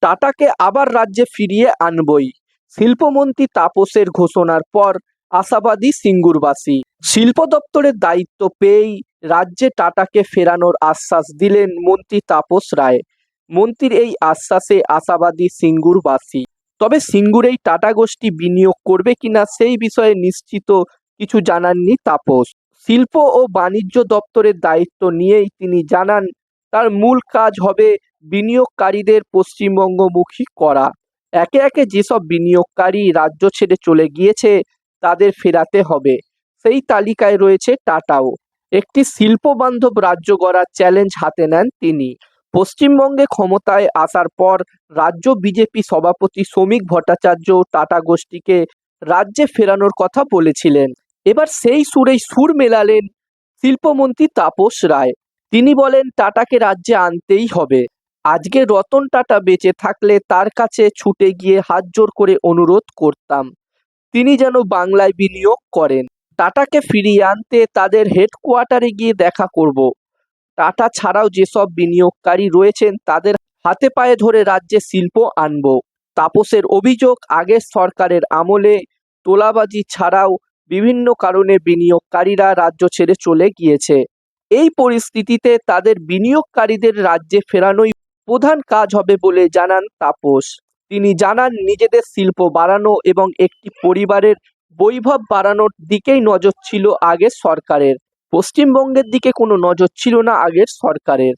টাটাকে আবার রাজ্যে ফিরিয়ে আনবই, শিল্পমন্ত্রী তাপসের ঘোষণার পর আশাবাদী সিঙ্গুরবাসী। শিল্প দপ্তরের দায়িত্ব পেয়েই রাজ্যে টাটাকে ফেরানোর আশ্বাস দিলেন মন্ত্রী তাপস রায়। মন্ত্রীর এই আশ্বাসে আশাবাদী সিঙ্গুরবাসী। তবে সিঙ্গুরেই টাটা গোষ্ঠী বিনিয়োগ করবে কিনা সেই বিষয়ে নিশ্চিত কিছু জানাননি তাপস। শিল্প ও বাণিজ্য দপ্তরের দায়িত্ব নিয়েই তিনি জানান, তার মূল কাজ হবে বিনিয়োগকারীদের পশ্চিমবঙ্গমুখী করা। একে একে যেসব বিনিয়োগকারী রাজ্য ছেড়ে চলে গিয়েছে তাদের ফেরাতে হবে। সেই তালিকায় রয়েছে টাটাও। একটি শিল্পবান্ধব রাজ্য গড়ার চ্যালেঞ্জ হাতে নেন তিনি। পশ্চিমবঙ্গে ক্ষমতায় আসার পর রাজ্য বিজেপি সভাপতি শ্রমিক ভট্টাচার্য টাটা গোষ্ঠীকে রাজ্যে ফেরানোর কথা বলেছিলেন। এবার সেই সুরেই সুর মেলালেন শিল্পমন্ত্রী তাপস রায়। তিনি বলেন, টাটাকে রাজ্যে আনতেই হবে। আজকে রতন টাটা বেঁচে থাকলে তার কাছে ছুটে গিয়ে হাতজোড় করে অনুরোধ করতাম, তিনি যেন বাংলায় বিনিয়োগ করেন। টাটাকে ফিরিয়ে আনতে তাদের হেডকোয়ার্টারে গিয়ে দেখা করব। টাটা ছাড়াও যেসব বিনিয়োগকারী রয়েছেন তাদের হাতে পায়ে ধরে রাজ্যে শিল্প আনব। তাপসের অভিযোগ, আগের সরকারের আমলে তোলাবাজি ছাড়াও বিভিন্ন কারণে বিনিয়োগকারীরা রাজ্য ছেড়ে চলে গিয়েছে। এই পরিস্থিতিতে তাদের বিনিয়োগকারীদের রাজ্যে ফেরানোই প্রধান কাজ হবে বলে জানান তাপস। তিনি জানান, নিজেদের শিল্প বাড়ানো এবং একটি পরিবারের বৈভব বাড়ানোর দিকেই নজর ছিল আগের সরকারের। পশ্চিমবঙ্গের দিকে কোনো নজর ছিল না আগের সরকারের।